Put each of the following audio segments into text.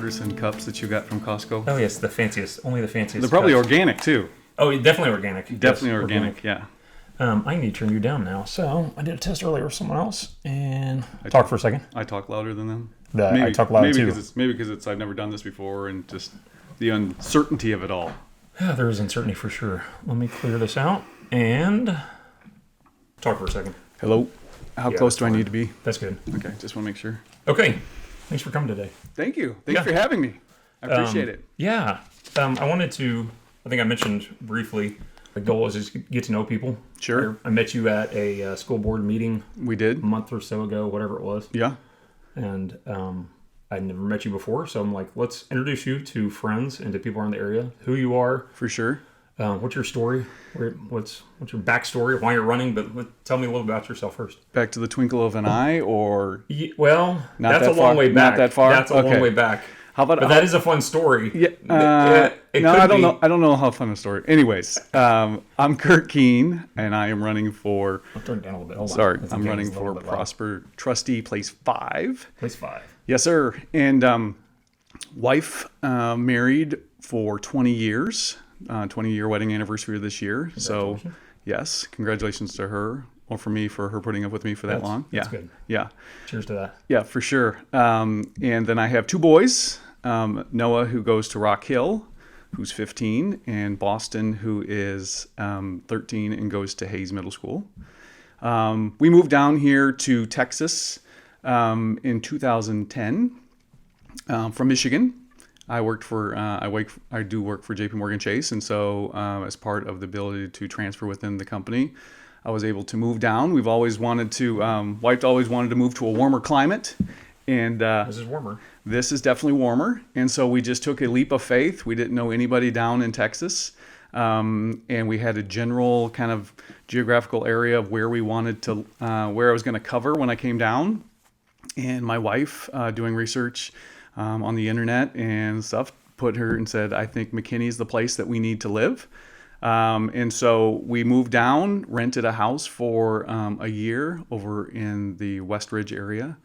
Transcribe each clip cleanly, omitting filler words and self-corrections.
waters and cups that you got from Costco? Oh yes, the fanciest, only the fanciest. They're probably cups. organic too. Oh, definitely organic. Definitely Yes, organic. Yeah. I need to turn you down now. So I did a test earlier with someone else, and talk for a second. I talk louder than them. I talk loud too. Maybe because it's I've never done this before and just the uncertainty of it all. Yeah, there is uncertainty for sure. Let me clear this out and talk for a second. Hello. How close do I need to be? That's good. Okay, just want to make sure. Okay, thanks for coming today. Thank you. Thanks for having me. I appreciate it. Yeah, I wanted to. I think I mentioned briefly. The goal is just to get to know people. Sure. I met you at a school board meeting. We did. A month or so ago, whatever it was. Yeah. And I'd never met you before, so I'm like, let's introduce you to friends and to people around the area. Who you are. For sure. What's your story? What's your backstory? Why you're running? But tell me a little about yourself first. Back to the twinkle of an eye, or that's a long way back. Not that far. That's a long way back. How about? But that is a fun story. Yeah. I don't know. I don't know how fun a story. Anyways, I'm Kurt Kuehn, and I am running for. I'll turn it down a little bit. Hold Sorry, on. I'm running for Prosper Trustee, Place 5. Place 5. Yes, sir. And wife married for 20 years. 20-year wedding anniversary this year. So, yes, congratulations to her. Or for me, for her putting up with me for that long. That's good. Yeah. Cheers to that. Yeah, for sure. And then I have 2 boys. Noah, who goes to Rock Hill, who's 15, and Boston, who is 13 and goes to Hayes Middle School. We moved down here to Texas in 2010 from Michigan. I do work for JP Morgan Chase, and so as part of the ability to transfer within the company, I was able to move down. We've always wanted to, wife always wanted to move to a warmer climate. And this is warmer. This is definitely warmer. And so we just took a leap of faith. We didn't know anybody down in Texas. And we had a general kind of geographical area of where we wanted to, where I was going to cover when I came down. And my wife, doing research on the internet and stuff, put her and said, I think McKinney is the place that we need to live. And so we moved down, rented a house for a year over in the West Ridge area.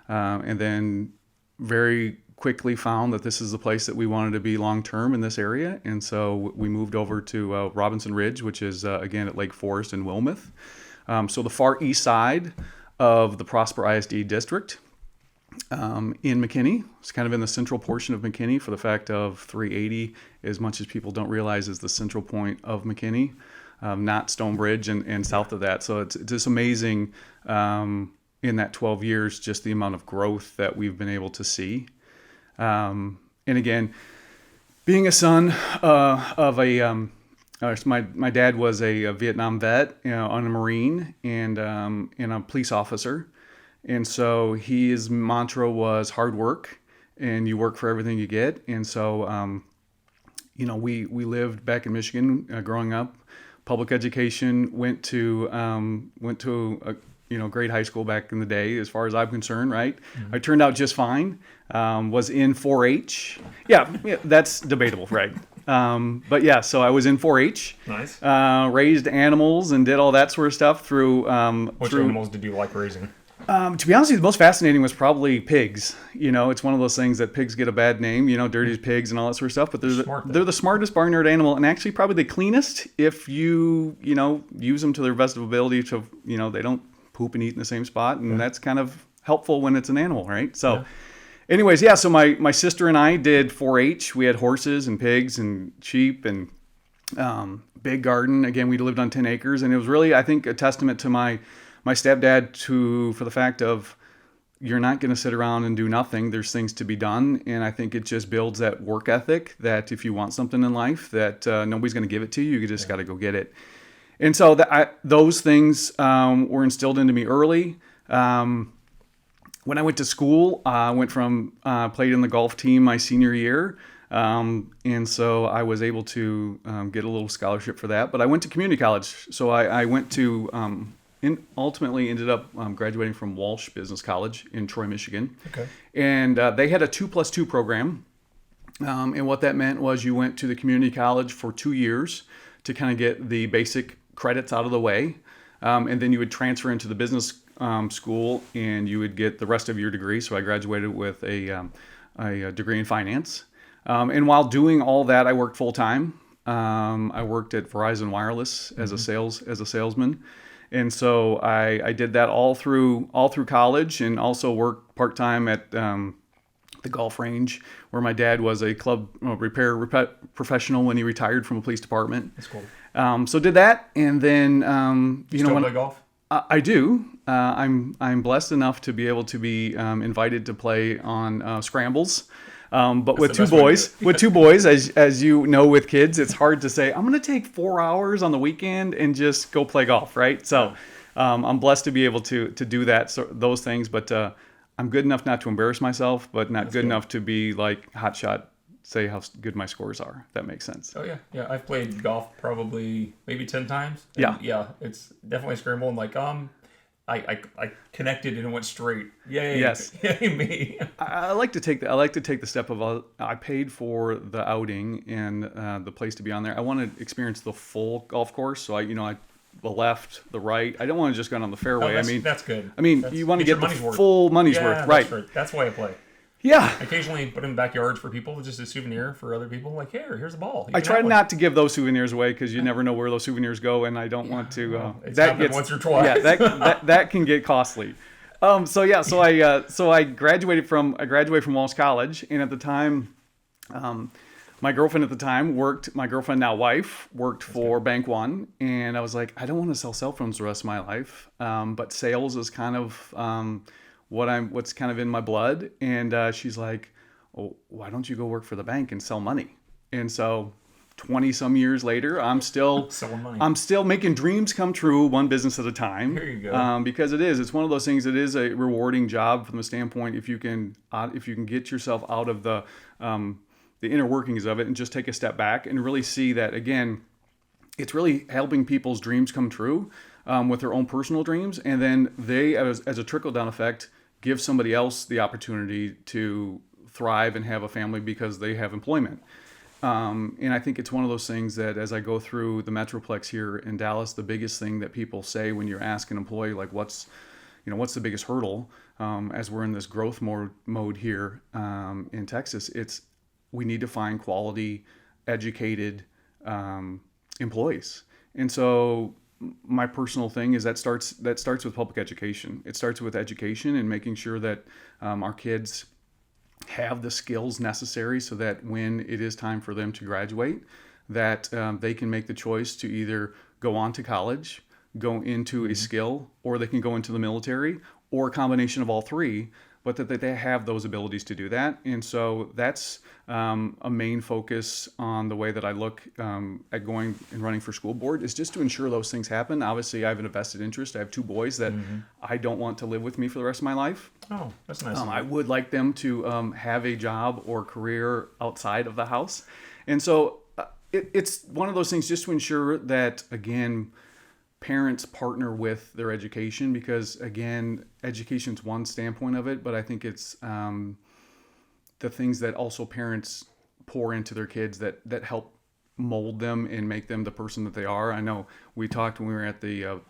And then very quickly found that this is the place that we wanted to be long-term in this area. And so we moved over to Robinson Ridge, which is, again, at Lake Forest in Wilmouth. So the far east side of the Prosper ISD district in McKinney. It's kind of in the central portion of McKinney for the fact of 380, as much as people don't realize, is the central point of McKinney, not Stonebridge and south of that. So it's just amazing in that 12 years, just the amount of growth that we've been able to see. And again, being a son of my dad was a Vietnam vet, on a Marine and a police officer. And so his mantra was hard work and you work for everything you get. And so, we lived back in Michigan growing up, public education, went to a great high school back in the day, as far as I'm concerned, right? Mm-hmm. I turned out just fine. Was in 4-H. Yeah, that's debatable, right? But yeah, so I was in 4-H. Nice. Raised animals and did all that sort of stuff through. Which animals did you like raising? To be honest with you, the most fascinating was probably pigs. It's one of those things that pigs get a bad name, dirty as pigs and all that sort of stuff. But they're the smartest barnyard animal, and actually probably the cleanest if you use them to their best of ability. To they don't poop and eat in the same spot, and that's kind of helpful when it's an animal, right? So, anyways, yeah. So my sister and I did 4-H. We had horses and pigs and sheep and big garden. Again, we lived on 10 acres, and it was really, I think, a testament to my stepdad for the fact of you're not going to sit around and do nothing. There's things to be done. And I think it just builds that work ethic that if you want something in life that nobody's going to give it to you, you just got to go get it. And so those things were instilled into me early. When I went to school, I went from played in the golf team my senior year. And so I was able to get a little scholarship for that. But I went to community college. So I went to... ultimately ended up graduating from Walsh Business College in Troy, Michigan. Okay. And they had a 2+2 program. And what that meant was you went to the community college for 2 years to kind of get the basic credits out of the way. And then you would transfer into the business school and you would get the rest of your degree. So I graduated with a a degree in finance. And while doing all that, I worked full time. I worked at Verizon Wireless as a salesman, and so I did that all through college, and also worked part time at the golf range where my dad was a club repair professional when he retired from a police department. That's cool. So did that, and then You still play golf? I do. I'm blessed enough to be able to be invited to play on scrambles. But with two boys, as you know, with kids, it's hard to say, I'm going to take 4 hours on the weekend and just go play golf, right? So I'm blessed to be able to do that, those things. But I'm good enough not to embarrass myself, but not good enough to be like hot shot, say how good my scores are. If that makes sense. Oh, yeah. Yeah, I've played golf probably maybe 10 times. Yeah. Yeah, it's definitely a scramble. And like, I connected and it went straight. Yay! Yes. Yay me! I like to take the step of I paid for the outing and the place to be on there. I want to experience the full golf course. So I the left, the right. I don't want to just go on the fairway. That's good. You want to get the full money's worth, right? That's why I play. Yeah. Occasionally put in backyards for people, just a souvenir for other people. Like, here's a ball. I try not to give those souvenirs away because you never know where those souvenirs go, and I don't want to. It's happened once or twice. Yeah, that can get costly. So I graduated from Walsh College, and at the time, my girlfriend at the time my girlfriend, now wife, worked for Bank One, and I was like, I don't want to sell cell phones the rest of my life, but sales is kind of what's kind of in my blood. And she's like, oh, why don't you go work for the bank and sell money? And so 20 some years later, I'm still selling money. I'm still making dreams come true, one business at a time. There you go. Because it's one of those things that is a rewarding job from the standpoint if you can get yourself out of the inner workings of it and just take a step back and really see that, again, it's really helping people's dreams come true with their own personal dreams, and then they, as a trickle-down effect, give somebody else the opportunity to thrive and have a family because they have employment. And I think it's one of those things that as I go through the Metroplex here in Dallas, the biggest thing that people say when you're asking an employee, like, what's the biggest hurdle, as we're in this growth mode here in Texas, we need to find quality, educated employees. And so my personal thing is that starts with public education. It starts with education and making sure that our kids have the skills necessary so that when it is time for them to graduate, that they can make the choice to either go on to college, go into a skill, or they can go into the military, or a combination of all three, but that they have those abilities to do that. And so that's a main focus on the way that I look at going and running for school board, is just to ensure those things happen. Obviously, I have an invested interest. I have two boys that I don't want to live with me for the rest of my life. Oh, that's nice. I would like them to have a job or career outside of the house. And so it's one of those things just to ensure that, again, parents partner with their education, because, again, education's one standpoint of it, but I think it's the things that also parents pour into their kids that help mold them and make them the person that they are. I know we talked when we were at the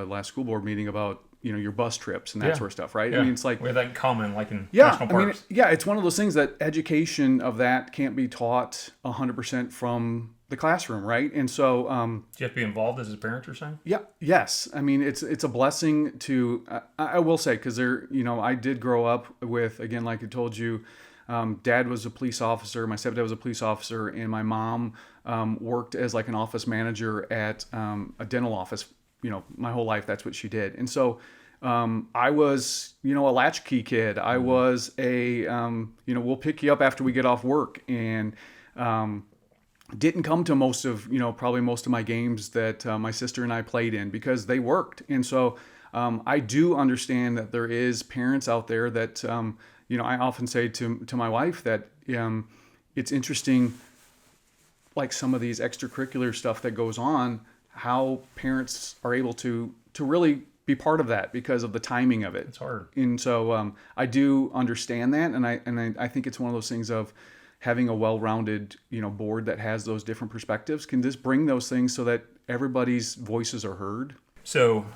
last school board meeting about your bus trips and that sort of stuff, right? Yeah. I mean, it's like we have that in common, like in national parks. It's one of those things that education of that can't be taught 100% from the classroom, right? And so do you have to be involved as a parent, you're saying? Yeah. Yes. I mean, it's a blessing to. I will say, because I did grow up with, again, like I told you, Dad was a police officer, my stepdad was a police officer, and my mom worked as like an office manager at a dental office. My whole life, that's what she did. And so I was, a latchkey kid. I was a, we'll pick you up after we get off work, and didn't come to probably most of my games that my sister and I played in because they worked. And so I do understand that there is parents out there that, I often say to my wife that it's interesting, like some of these extracurricular stuff that goes on, how parents are able to really be part of that because of the timing of it. It's hard. And so I do understand that, and I think it's one of those things of having a well-rounded, board that has those different perspectives can just bring those things so that everybody's voices are heard. So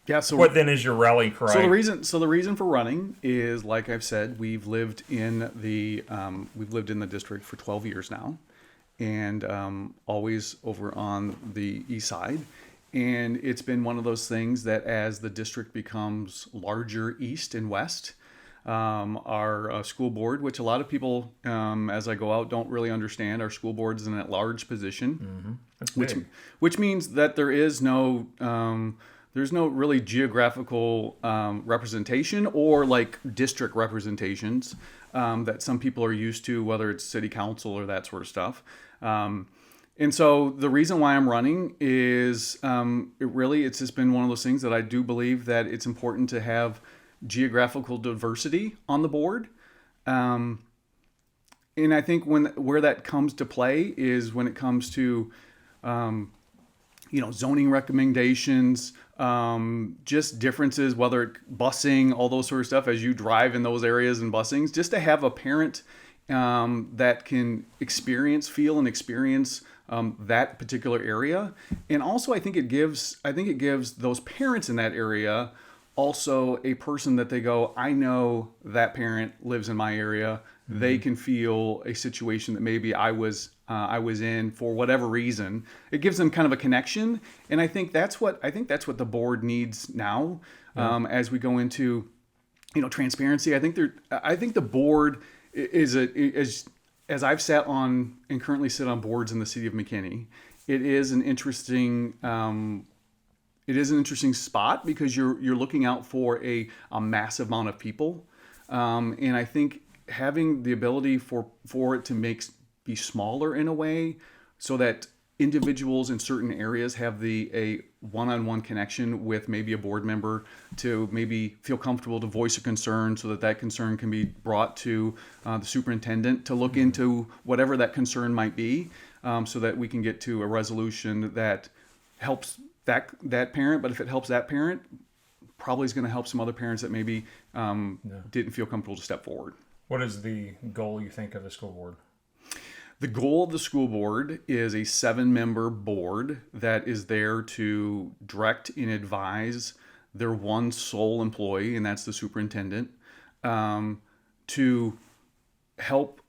Yeah. So What then is your rally cry? So the reason for running is, like I've said, we've lived in the district for 12 years now, and always over on the east side. And it's been one of those things that as the district becomes larger east and west, our school board, which a lot of people, as I go out, don't really understand, our school board is in an at-large position, That's which big. which means that there's no really geographical representation or like district representations that some people are used to, whether it's city council or that sort of stuff. And so the reason why I'm running is it's just been one of those things that I do believe that it's important to have geographical diversity on the board. And I think where that comes to play is when it comes to zoning recommendations, just differences, whether busing, all those sort of stuff as you drive in those areas and busings, just to have a parent that can feel and experience that particular area. And also I think it gives those parents in that area also a person that they go, I know that parent lives in my area. Mm-hmm. They can feel a situation that maybe I was in for whatever reason. It gives them kind of a connection, and I think that's what the board needs now. As we go into transparency. I think the board is as I've sat on and currently sit on boards in the city of McKinney. It is an interesting spot because you're looking out for a massive amount of people, and I think having the ability for it to be smaller in a way, so that individuals in certain areas have a one-on-one connection with maybe a board member to maybe feel comfortable to voice a concern, so that concern can be brought to the superintendent to look into whatever that concern might be, so that we can get to a resolution that helps that parent. But if it helps that parent, probably is going to help some other parents that maybe didn't feel comfortable to step forward. What is the goal you think of the school board? The goal of the school board is a 7-member board that is there to direct and advise their one sole employee, and that's the superintendent, to help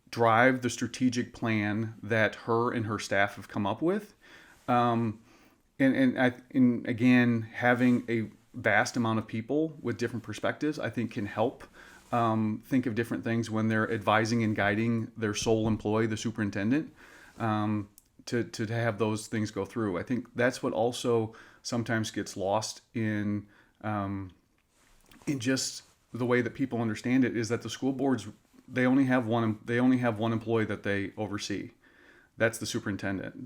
drive the strategic plan that her and her staff have come up with. And again, having a vast amount of people with different perspectives, I think, can help think of different things when they're advising and guiding their sole employee, the superintendent, to have those things go through. I think that's what also sometimes gets lost in just the way that people understand it, is that the school boards, they only have one employee that they oversee. That's the superintendent.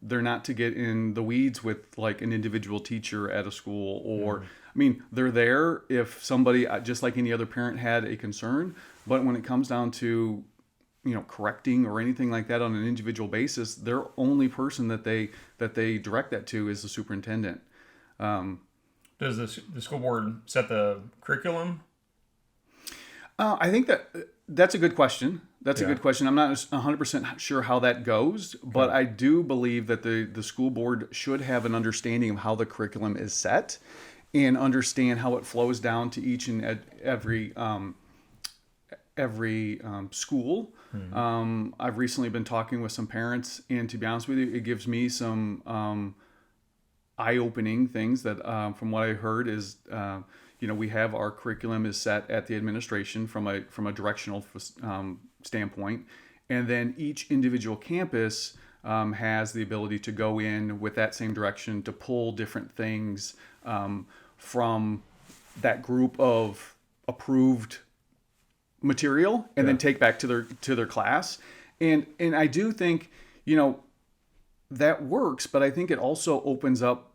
They're not to get in the weeds with like an individual teacher at a school, or I mean, they're there if somebody, just like any other parent, had a concern. But when it comes down to correcting or anything like that on an individual basis, their only person that they direct that to is the superintendent. Does the school board set the curriculum? I think that's a good question. That's a good question. I'm not 100% sure how that goes, but I do believe that the school board should have an understanding of how the curriculum is set and understand how it flows down to each and every school. Mm-hmm. I've recently been talking with some parents, and to be honest with you, it gives me some eye-opening things that, from what I heard, is we have our curriculum is set at the administration from a directional standpoint, and then each individual campus has the ability to go in with that same direction to pull different things from that group of approved material and then take back to their class. And I do think that works, but I think it also opens up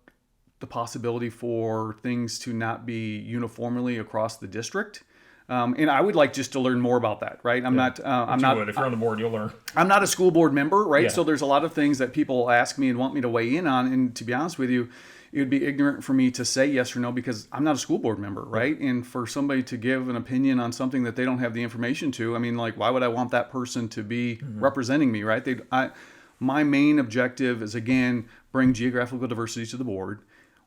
the possibility for things to not be uniformly across the district. And I would like just to learn more about that, right? If you're on the board, you'll learn. I'm not a school board member, right? Yeah. So there's a lot of things that people ask me and want me to weigh in on. And to be honest with you, it would be ignorant for me to say yes or no, because I'm not a school board member, right? And for somebody to give an opinion on something that they don't have the information to, I mean, like, why would I want that person to be representing me, right? My main objective is, again, bring geographical diversity to the board.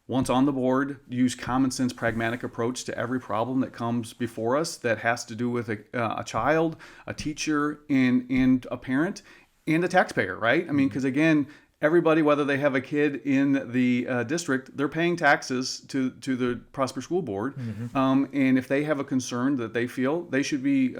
once on the board, use common sense, pragmatic approach to every problem that comes before us that has to do with a child, a teacher, and a parent, and a taxpayer, right? I mean, because again, everybody, whether they have a kid in the district, they're paying taxes to the Prosper School Board, and if they have a concern that they feel, they should be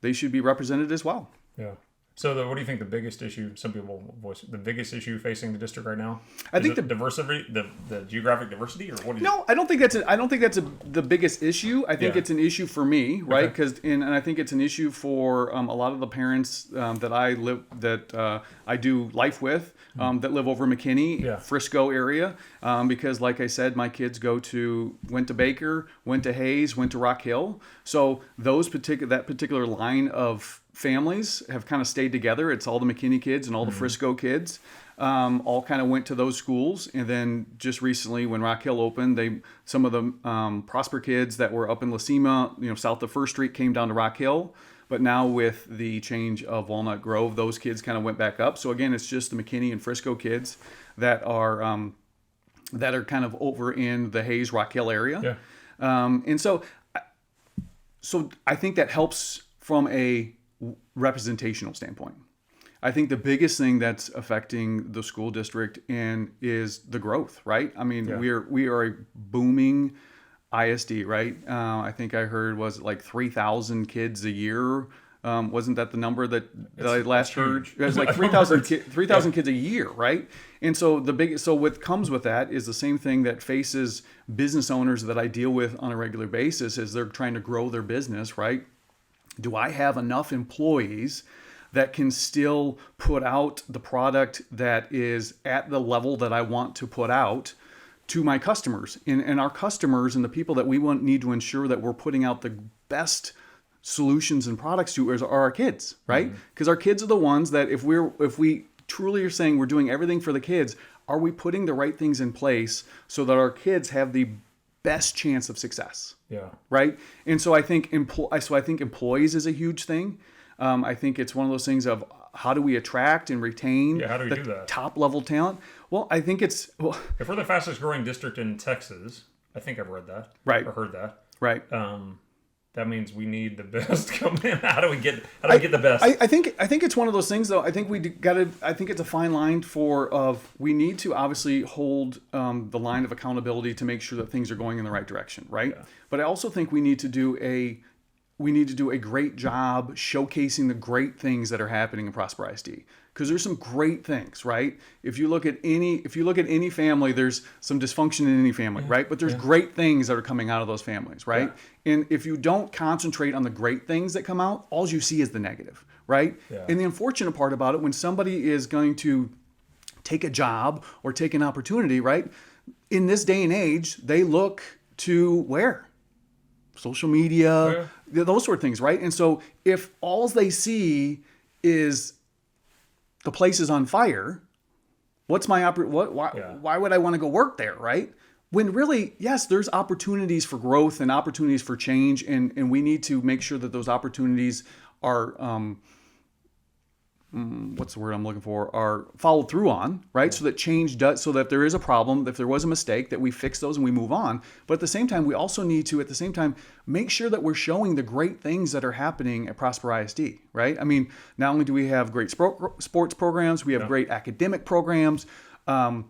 represented as well. Yeah. So, what do you think the biggest issue? Some people voice the biggest issue facing the district right now. I think the diversity, the geographic diversity, or what? No, I don't think that's the biggest issue. I think it's an issue for me, right? Because and I think it's an issue for a lot of the parents that I do life with that live over McKinney, Frisco area. Because, like I said, my kids went to Baker, went to Hayes, went to Rock Hill. So that particular line of families have kind of stayed together. It's all the McKinney kids and all the Frisco kids all kind of went to those schools. And then just recently when Rock Hill opened, some of the Prosper kids that were up in Lacima, south of First Street, came down to Rock Hill. But now with the change of Walnut Grove, those kids kind of went back up. So again, it's just the McKinney and Frisco kids that are kind of over in the Hayes Rock Hill area. Yeah. And so I think that helps from a representational standpoint. I think the biggest thing that's affecting the school district is the growth, right? I mean, we are a booming ISD, right? I think I heard was it like 3,000 kids a year. Wasn't that the number that I last heard? It was like 3,000 kids a year, right? And so what comes with that is the same thing that faces business owners that I deal with on a regular basis as they're trying to grow their business, right? Do I have enough employees that can still put out the product that is at the level that I want to put out to my customers? And our customers and the people that we need to ensure that we're putting out the best solutions and products to are our kids, right? Because our kids are the ones that if we truly are saying we're doing everything for the kids, are we putting the right things in place so that our kids have the best chance of success? Yeah. Right. And so I think employees is a huge thing. I think it's one of those things of how do we attract and retain how do we do that? Top level talent? Well, I think if we're the fastest growing district in Texas, I think I've read that. Right. Or heard that. Right. That means we need the best come in. How do we get the best? I think it's one of those things though. I think I think it's a fine line we need to obviously hold the line of accountability to make sure that things are going in the right direction, right? Yeah. But I also think we need to do a great job showcasing the great things that are happening in Prosper ISD. Because there's some great things, right? If you look at any family, there's some dysfunction in any family, right? But there's great things that are coming out of those families, right? Yeah. And if you don't concentrate on the great things that come out, all you see is the negative, right? Yeah. And the unfortunate part about it, when somebody is going to take a job or take an opportunity, right? In this day and age, they look to where? Social media, those sort of things, right? And so if all they see is the place is on fire, what's my why would I want to go work there, right? When really, yes, there's opportunities for growth and opportunities for change, and we need to make sure that those opportunities are what's the word I'm looking for, are followed through on, right? So that change does, so that if there is a problem, if there was a mistake, that we fix those and we move on. But at the same time, we also need to, make sure that we're showing the great things that are happening at Prosper ISD, right? I mean, not only do we have great sports programs, we have great academic programs. Our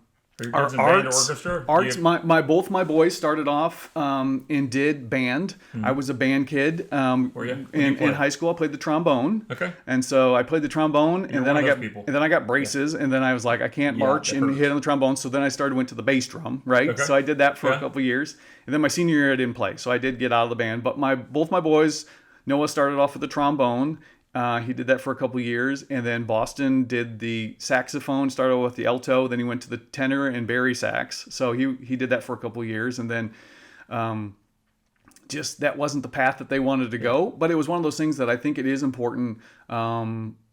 arts, both my boys started off and did band. Mm-hmm. I was a band kid. In high school, I played the trombone. Okay. And so I played the trombone, and then I got braces, and then I was like, I can't march and hit on the trombone. So then I went to the bass drum, right? Okay. So I did that for a couple of years, and then my senior year I didn't play, so I did get out of the band. But both my boys, Noah started off with the trombone. He did that for a couple of years, and then Boston did the saxophone, started with the alto, then he went to the tenor and bari sax. So he did that for a couple of years, and then just that wasn't the path that they wanted to go. But it was one of those things that I think it is important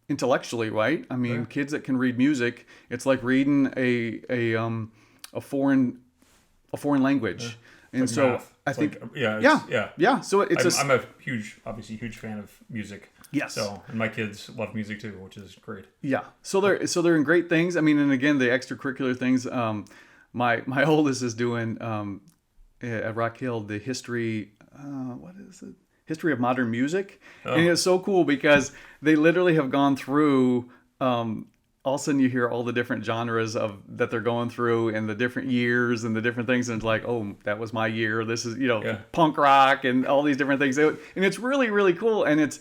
intellectually, right? I mean, kids that can read music, it's like reading a foreign language. Yeah. And like so math. I think So I'm a huge fan of music. Yes. So, and my kids love music too, which is great. Yeah. So they're in great things. I mean, and again, the extracurricular things. my oldest is doing at Rock Hill the history. What is it? History of modern music, and it's so cool because they literally have gone through. All of a sudden, you hear all the different genres of that they're going through, and the different years and the different things, and it's like, oh, that was my year. This is punk rock and all these different things, and it's really really cool, and it's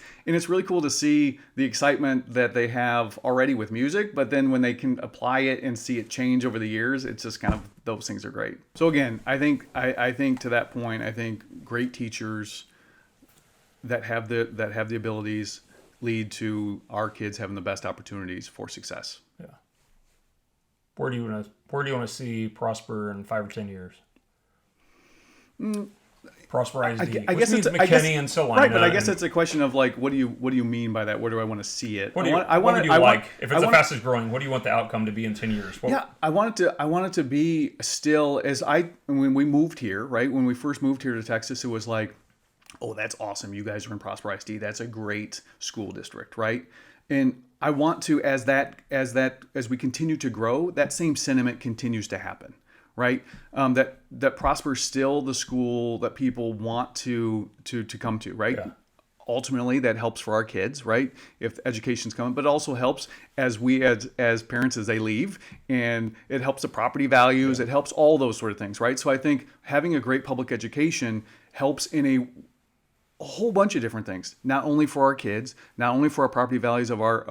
really cool to see the excitement that they have already with music, but then when they can apply it and see it change over the years, it's just kind of those things are great. So again, I think to that point, I think great teachers that have the abilities lead to our kids having the best opportunities for success. Yeah. Where do you want to see Prosper in 5 or 10 years? Prosper ISD. I guess it's McKinney and Salina. Right, but I guess it's a question of like, what do you mean by that? Where do I want to see it? What do you like? If it's the fastest growing, what do you want the outcome to be in 10 years? I want it to be still when we moved here, right? When we first moved here to Texas, it was like, oh, that's awesome. You guys are in Prosper ISD. That's a great school district, right? And I want to, as we continue to grow, that same sentiment continues to happen, right? That Prosper is still the school that people want to come to, right? Yeah. Ultimately, that helps for our kids, right? If education's coming, but it also helps as parents as they leave, and it helps the property values. Yeah. It helps all those sort of things, right? So I think having a great public education helps in a whole bunch of different things, not only for our kids, not only for our property values of our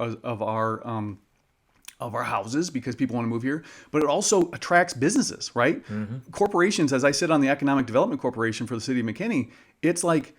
houses because people want to move here, but it also attracts businesses, right? Mm-hmm. Corporations, as I sit on the Economic Development Corporation for the city of McKinney, it's like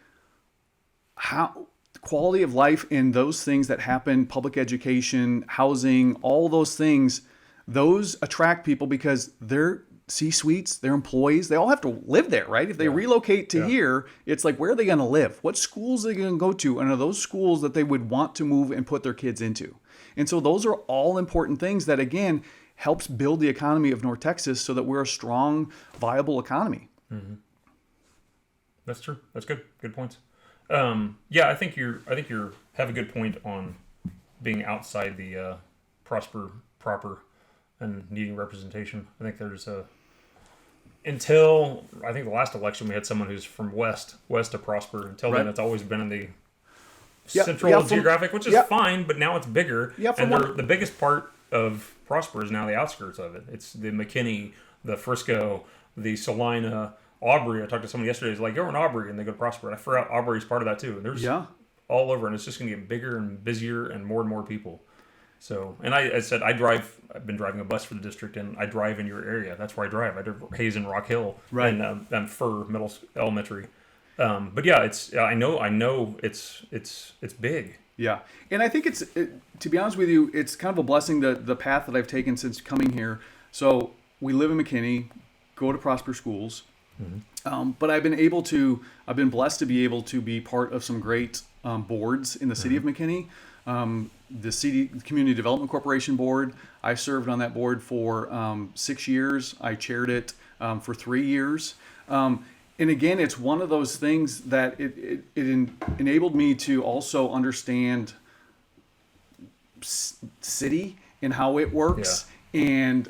how quality of life in those things that happen, public education, housing, all those things, those attract people because they're C-suites, their employees, they all have to live there, right? If they relocate to here, it's like, where are they going to live? What schools are they going to go to? And are those schools that they would want to move and put their kids into? And so those are all important things that, again, helps build the economy of North Texas so that we're a strong, viable economy. Mm-hmm. That's true. That's good. Good points. I think you have a good point on being outside the Prosper proper and needing representation. I think there's until I think the last election we had someone who's from west of Prosper. Until then, it's always been in the central geographic, which is fine, but now it's bigger. And the biggest part of Prosper is now the outskirts of it. It's the McKinney, the Frisco, the Salina, Aubrey. I talked to someone yesterday. He's like, "You're in Aubrey," and they go to Prosper. And I forgot Aubrey's part of that too. And there's all over, and it's just going to get bigger and busier and more people. So, and I said, I've been driving a bus for the district, and I drive in your area. That's where I drive. I drive Hayes and Rock Hill, right? And Fur Elementary. But yeah, I know it's big. Yeah, and I think to be honest with you, it's kind of a blessing the path that I've taken since coming here. So we live in McKinney, go to Prosper schools, but I've been blessed to be able to be part of some great boards in the city of McKinney. The City Community Development Corporation board, I served on that board for 6 years. I chaired it for 3 years. And again, it's one of those things that it enabled me to also understand city and how it works. Yeah. And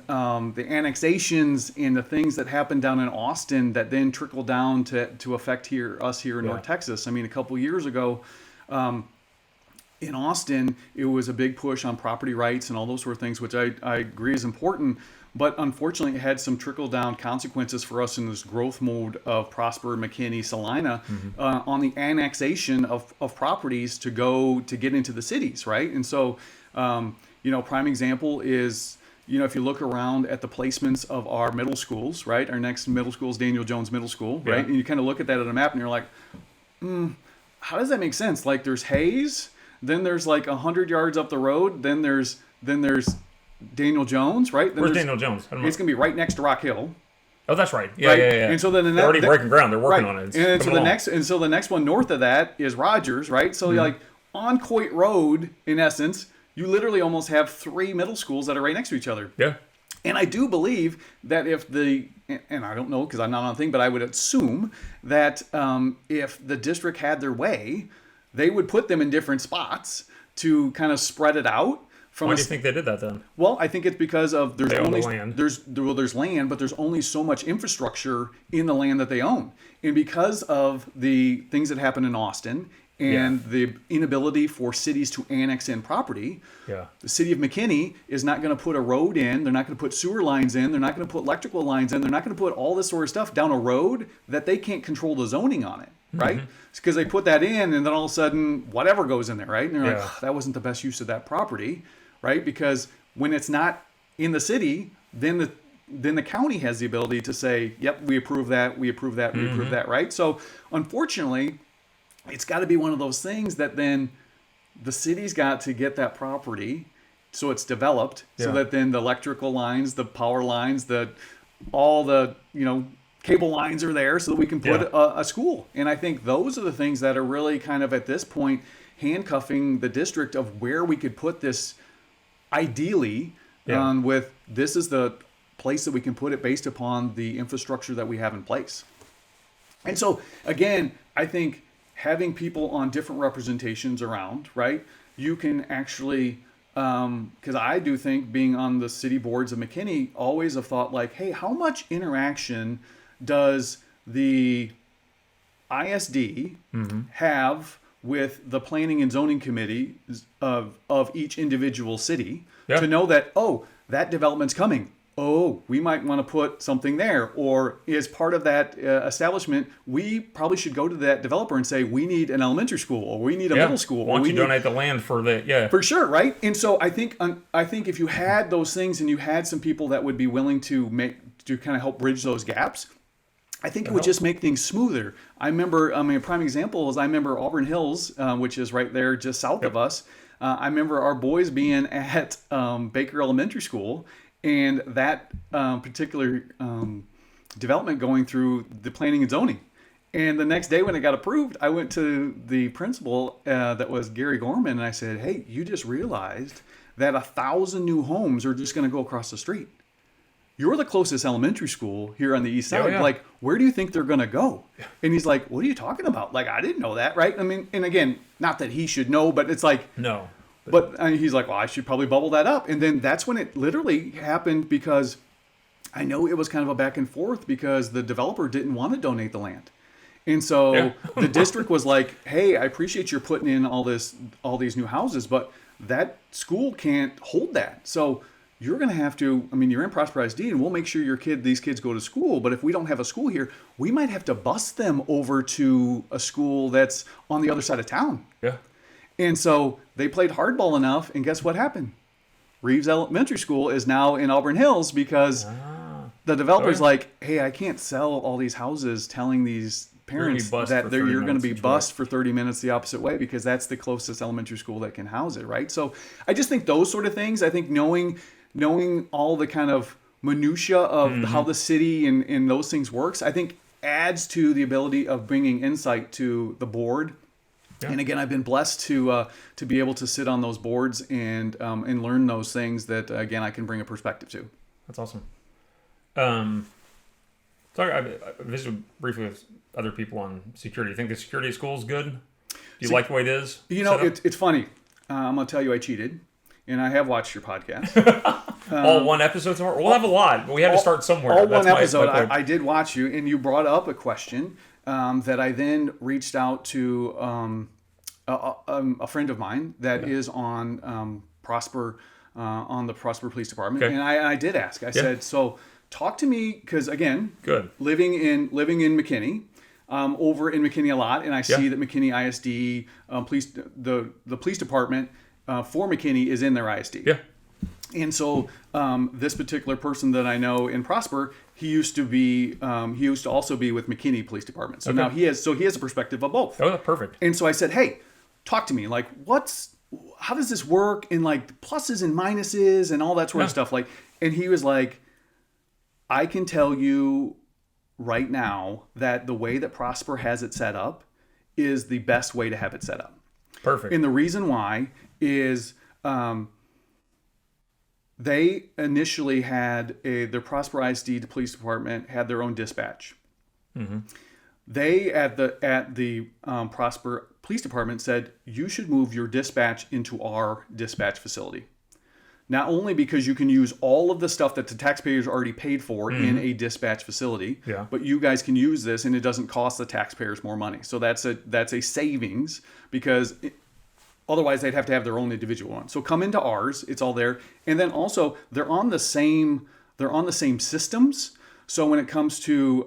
the annexations and the things that happen down in Austin that then trickle down to affect us here in North Texas. I mean, a couple years ago, in Austin, it was a big push on property rights and all those sort of things, which I agree is important. But unfortunately, it had some trickle-down consequences for us in this growth mode of Prosper, McKinney, Salina, on the annexation of properties to get into the cities, right? And so, prime example is, if you look around at the placements of our middle schools, right? Our next middle school is Daniel Jones Middle School, right? And you kind of look at that on a map and you're like, how does that make sense? Like, there's Hayes, then there's like 100 yards up the road, then there's Daniel Jones, right? Where's Daniel Jones? I don't know. It's gonna be right next to Rock Hill. Oh, that's right. Yeah. And so then they're already breaking ground. They're working on it. And so the next one north of that is Rogers, right? So you're like on Coit Road, in essence, you literally almost have 3 middle schools that are right next to each other. Yeah. And I do believe that and I don't know because I'm not on the thing, but I would assume that if the district had their way, they would put them in different spots to kind of spread it out Why do you think they did that then? Well, I think it's because of they own the land. There's land, but there's only so much infrastructure in the land that they own, and because of the things that happen in Austin and the inability for cities to annex in property, the city of McKinney is not going to put a road in. They're not going to put sewer lines in. They're not going to put electrical lines in. They're not going to put all this sort of stuff down a road that they can't control the zoning on it, right? Because they put that in, and then all of a sudden, whatever goes in there, right? And they're like, oh, that wasn't the best use of that property. Right, because when it's not in the city, then the county has the ability to say, "Yep, we approve that, we approve that, we approve that." Right. So, unfortunately, it's got to be one of those things that then the city's got to get that property, so it's developed, so that then the electrical lines, the power lines, all the cable lines are there, so that we can put a school. And I think those are the things that are really kind of at this point handcuffing the district of where we could put this. Ideally, with this is the place that we can put it based upon the infrastructure that we have in place. And so, again, I think having people on different representations around, right, you can actually, because I do think being on the city boards of McKinney, always have thought like, hey, how much interaction does the ISD have with the planning and zoning committee of each individual city to know that, oh, that development's coming. Oh, we might want to put something there. Or as part of that establishment, we probably should go to that developer and say, we need an elementary school, or we need a middle school. Why don't you donate the land for the, For sure, right? And so I think if you had those things and you had some people that would be willing to kind of help bridge those gaps, I think it would just make things smoother. I remember, a prime example is I remember Auburn Hills, which is right there just south of us. I remember our boys being at Baker Elementary School, and that particular development going through the planning and zoning. And the next day when it got approved, I went to the principal, that was Gary Gorman, and I said, hey, you just realized that 1,000 new homes are just going to go across the street. You're the closest elementary school here on the east side. Like, where do you think they're going to go? And he's like, what are you talking about? Like, I didn't know that, right? I mean, and again, not that he should know, but it's like... No. But he's like, well, I should probably bubble that up. And then that's when it literally happened, because I know it was kind of a back and forth because the developer didn't want to donate the land. And so the district was like, hey, I appreciate you're putting in all these new houses, but that school can't hold that. So... you're going to have to, you're in Prosper ISD, and we'll make sure these kids go to school. But if we don't have a school here, we might have to bus them over to a school that's on the other side of town. Yeah. And so they played hardball enough, and guess what happened? Reeves Elementary School is now in Auburn Hills because the developer's like, hey, I can't sell all these houses telling these parents that you're going to be bused for 30 minutes the opposite way, because that's the closest elementary school that can house it, right? So I just think those sort of things, I think knowing all the kind of minutia of how the city and those things works, I think adds to the ability of bringing insight to the board. Yeah. And again, I've been blessed to be able to sit on those boards and learn those things that, again, I can bring a perspective to. That's awesome. So I visited briefly with other people on security. You think the security at school is good? Do you like the way it is? It's funny. I'm going to tell you I cheated. And I have watched your podcast. All one episode? We'll have a lot, but we had to start somewhere. All one episode. I did watch you, and you brought up a question that I then reached out to a friend of mine that is on Prosper, on the Prosper Police Department. Okay. And I did ask. I said, so talk to me, because, again, living in McKinney, over in McKinney a lot, and I see that McKinney ISD, the police department, for McKinney is in their ISD. Yeah. And so this particular person that I know in Prosper, he used to also be with McKinney Police Department. So now he has a perspective of both. Oh, perfect. And so I said, hey, talk to me. Like, how does this work? And like pluses and minuses and all that sort of stuff. Like, and he was like, I can tell you right now that the way that Prosper has it set up is the best way to have it set up. Perfect. And the reason why is they initially had their Prosper ISD Police Department had their own dispatch. Mm-hmm. They at the Prosper Police Department said, you should move your dispatch into our dispatch facility. Not only because you can use all of the stuff that the taxpayers already paid for in a dispatch facility, but you guys can use this and it doesn't cost the taxpayers more money. So that's a savings because otherwise they'd have to have their own individual one. So come into ours, it's all there. And then also they're on the same systems. So when it comes to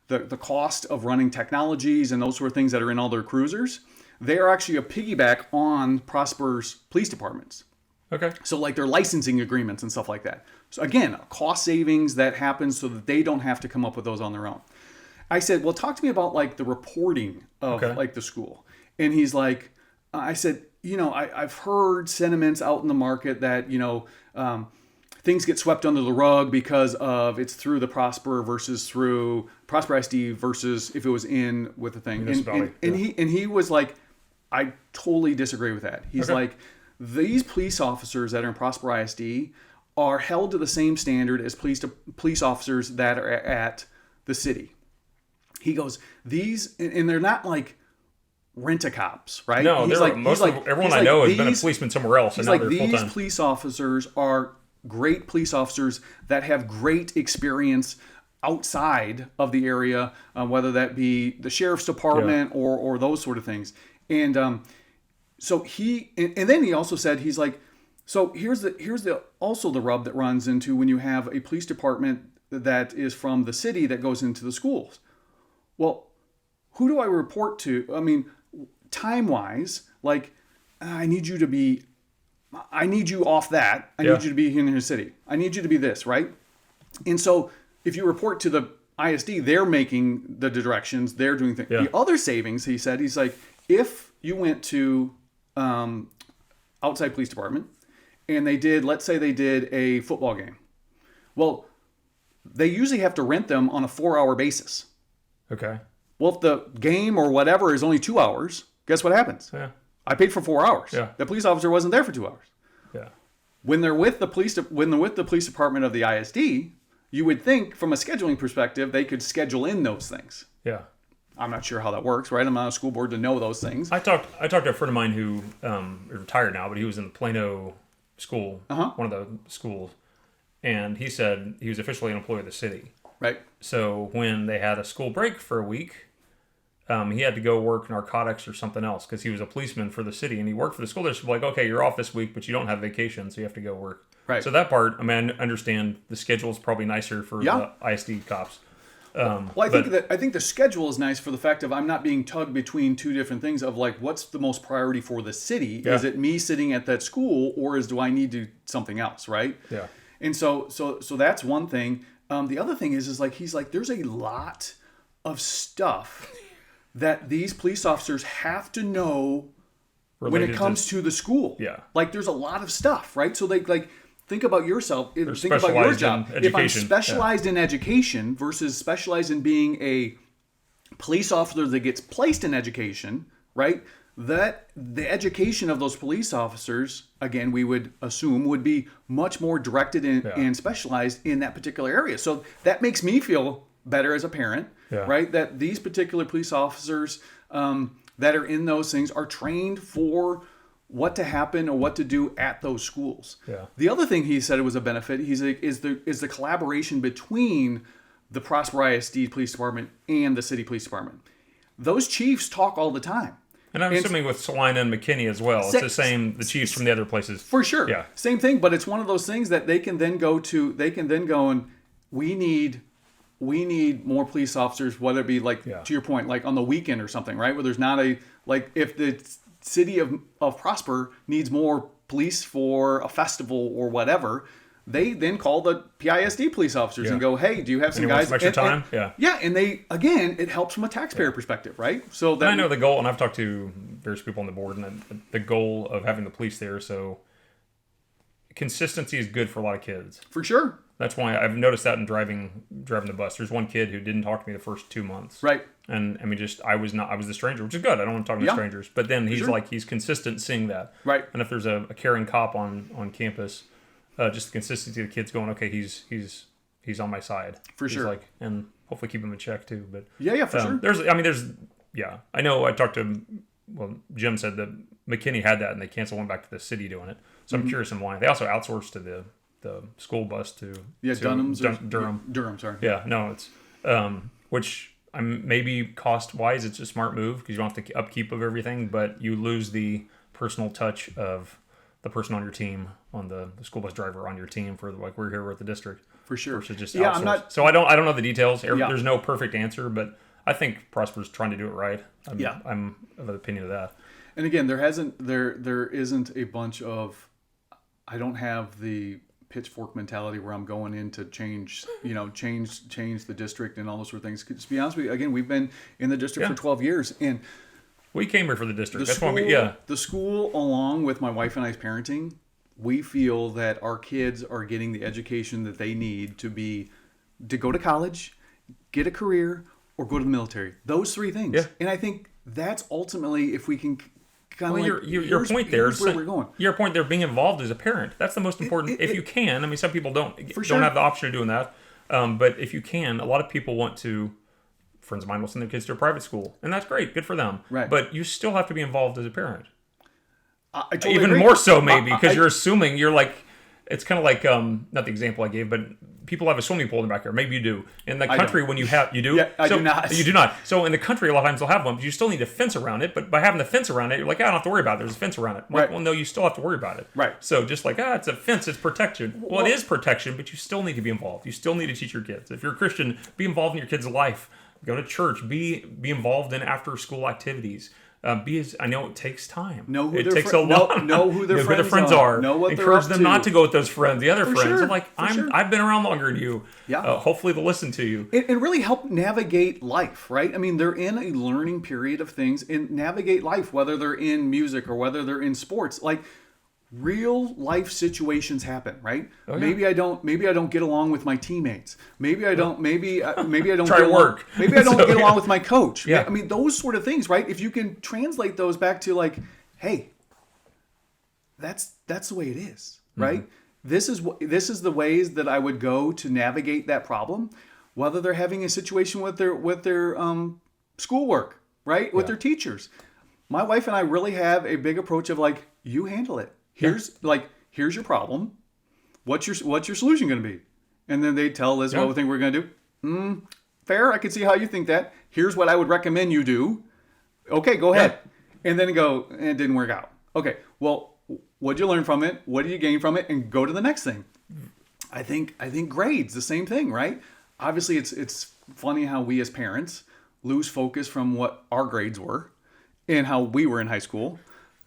the cost of running technologies and those sort of things that are in all their cruisers, they are actually a piggyback on Prosper's police departments. Okay. So like their licensing agreements and stuff like that. So again, cost savings that happens so that they don't have to come up with those on their own. I said, well, talk to me about like the reporting of like the school. And he's like, I said, I've heard sentiments out in the market that, things get swept under the rug because of it's through the Prosper versus through Prosper ISD versus if it was in with the thing. And he was like, I totally disagree with that. He's like, these police officers that are in Prosper ISD are held to the same standard as police officers that are at the city. He goes, and they're not like rent-a-cops, right? No, everyone I know has been a policeman somewhere else, and now they're full-time. These police officers are great police officers that have great experience outside of the area, whether that be the sheriff's department or those sort of things. And so then he also said, he's like, so here's also the rub that runs into when you have a police department that is from the city that goes into the schools. Well, who do I report to? I mean, time-wise, like, I need you off that. I need you to be in the city. I need you to be this, right? And so if you report to the ISD, they're making the directions, they're doing things. The other savings, he said, he's like, if you went to outside police department and let's say they did a football game. Well, they usually have to rent them on a 4-hour basis. Okay. Well, if the game or whatever is only 2 hours, guess what happens? Yeah. I paid for 4 hours. Yeah. The police officer wasn't there for 2 hours. Yeah. When they're with the police department of the ISD, you would think from a scheduling perspective, they could schedule in those things. Yeah. I'm not sure how that works, right? I'm not on a school board to know those things. I talked to a friend of mine who is retired now, but he was in the Plano school, one of the schools, and he said he was officially an employee of the city. Right. So when they had a school break for a week, he had to go work narcotics or something else because he was a policeman for the city and he worked for the school district. Like, okay, you're off this week, but you don't have vacation, so you have to go work. Right. So that part, I mean, I understand the schedule is probably nicer for the ISD cops. I think the schedule is nice for the fact of I'm not being tugged between two different things of like what's the most priority for the city? Yeah. Is it me sitting at that school or do I need to do something else, right? Yeah. And so that's one thing. The other thing is like he's like there's a lot of stuff that these police officers have to know when it comes to the school. Yeah. Like there's a lot of stuff, right? So they like think about yourself. Think about your job. If I'm specialized in education versus specialized in being a police officer that gets placed in education, right? That the education of those police officers, again, we would assume would be much more directed and specialized in that particular area. So that makes me feel better as a parent, right? That these particular police officers that are in those things are trained for what to happen or what to do at those schools. Yeah. The other thing he said it was a benefit. He's like, is the collaboration between the Prosper ISD Police Department and the City Police Department. Those chiefs talk all the time. And I'm assuming with Salina and McKinney as well. It's the same, the chiefs from the other places. For sure. Yeah. Same thing, but it's one of those things that they can then go and we need more police officers, whether it be like, to your point, like on the weekend or something, right? Where there's not if the city of Prosper needs more police for a festival or whatever, they then call the PISD police officers and go, hey, do you have some guys? Extra time? And they, again, it helps from a taxpayer perspective, right? So I know the goal, and I've talked to various people on the board, and the goal of having the police there, so consistency is good for a lot of kids. For sure. That's why I've noticed that in driving the bus. There's one kid who didn't talk to me the first 2 months. Right. And I mean, I was the stranger, which is good. I don't want to talk to strangers. But then he's consistent seeing that. Right. And if there's a caring cop on campus, just the consistency of the kids going, okay, he's on my side. For sure. Like, and hopefully keep him in check too. But for sure. I know I talked to, Jim said that McKinney had that, and they canceled, went back to the city doing it. So I'm curious in why. They also outsourced to the school bus to Durham. Durham, sorry. Yeah, no, it's which maybe cost wise, it's a smart move because you don't have the upkeep of everything, but you lose the personal touch of the person on your team, on the school bus driver on your team for like we're here at the district. For sure. Versus just outsourced. So I don't know the details. There's no perfect answer, but I think Prosper's trying to do it right. I'm of the opinion of that. And again, there isn't a bunch of, I don't have the pitchfork mentality where I'm going in to change the district and all those sort of things. To be honest with you, again, we've been in the district for 12 years, and we came here for the district. The school, along with my wife and I's parenting, we feel that our kids are getting the education that they need to go to college, get a career, or go to the military. Those three things. Yeah. And I think that's ultimately, if we can kind of your point there, where we're going. Your point there, being involved as a parent, that's the most important. If you can, I mean, some people don't have the option of doing that, but if you can, a lot of people want to. Friends of mine will send their kids to a private school, and that's great, good for them. Right. But you still have to be involved as a parent. I totally Even agree. more so, maybe, because you're assuming you're like. It's kind of like not the example I gave, but people have a swimming pool in the backyard. Maybe you do. In the country, when you do? Yeah, I do not. You do not. So in the country, a lot of times they'll have one, but you still need a fence around it. But by having the fence around it, you're like, I don't have to worry about it. There's a fence around it. I'm like, well, no, you still have to worry about it. Right. So just like, it's a fence, it's protection. Well, it is protection, but you still need to be involved. You still need to teach your kids. If you're a Christian, be involved in your kids' life. Go to church. Be involved in after-school activities. I know it takes time. Know who it their takes a lot. Know who their friends are. Know what Encourage they're up them to. not to go with those friends. The other friends. Sure. I'm like, I've been around longer than you. Yeah. Hopefully they'll listen to you. And really help navigate life, right? I mean, they're in a learning period of things and navigate life, whether they're in music or whether they're in sports. Like, real life situations happen, right? Oh, yeah. Maybe I don't get along with my teammates. Maybe I don't Try work. Maybe I don't get along with my coach. Yeah. I mean, those sort of things, right? If you can translate those back to like, hey, that's the way it is, right? Mm-hmm. This is the ways that I would go to navigate that problem, whether they're having a situation with their schoolwork, right? With their teachers. My wife and I really have a big approach of like, you handle it. Here's your problem. What's your solution going to be? And then they tell us what we think we're going to do. Fair. I can see how you think that. Here's what I would recommend you do. Okay, go ahead. And then go, it didn't work out. Okay, well, what'd you learn from it? What did you gain from it? And go to the next thing. I think grades, the same thing, right? Obviously, it's funny how we as parents lose focus from what our grades were and how we were in high school.